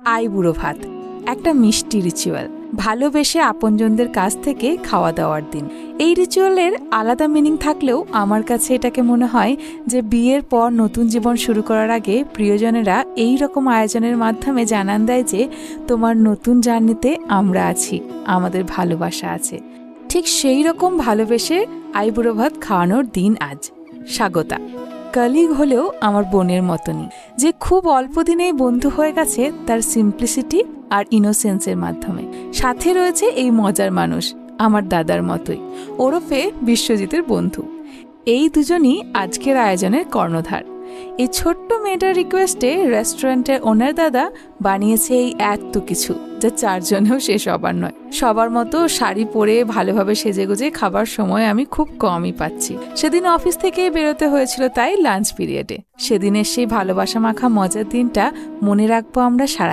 আইবুড়ো ভাত একটা মিষ্টি রিচুয়াল, ভালোবেসে আপনজনদের কাছ থেকে খাওয়া দাওয়ার দিন। এই রিচুয়ালের আলাদা মিনিং থাকলেও আমার কাছে এটাকে মনে হয় যে বিয়ের পর নতুন জীবন শুরু করার আগে প্রিয়জনেরা এই রকম আয়োজনের মাধ্যমে জানান দেয় যে তোমার নতুন জার্নিতে আমরা আছি, আমাদের ভালোবাসা আছে। ঠিক সেই রকম ভালোবেসে আইবুড়ো ভাত খাওয়ানোর দিন আজ। স্বাগতা কলিগ হলেও আমার বোনের মতনই, যে খুব অল্প দিনেই বন্ধু হয়ে গেছে তার সিম্পলিসিটি আর ইনোসেন্সের মাধ্যমে। সাথে রয়েছে এই মজার মানুষ, আমার দাদার মতোই, ওরফে বিশ্বজিতের বন্ধু। এই দুজনই আজকের আয়োজনের কর্ণধার। এই ছোট্ট মেয়েটার রিকোয়েস্টে রেস্টুরেন্টের ওনার দাদা বানিয়েছে এই এত কিছু, যা চারজনেও শেষ হবার নয়। সবার মতো শাড়ি পরে ভালোভাবে সেজেগুজে খাবার সময় আমি খুব কমই পাচ্ছি। সেদিন অফিস থেকে বেরোতে হয়েছিল, তাই লাঞ্চ পিরিয়ডে। সেদিনের সেই ভালোবাসা মাখা মজার দিনটা মনে রাখবো আমরা সারা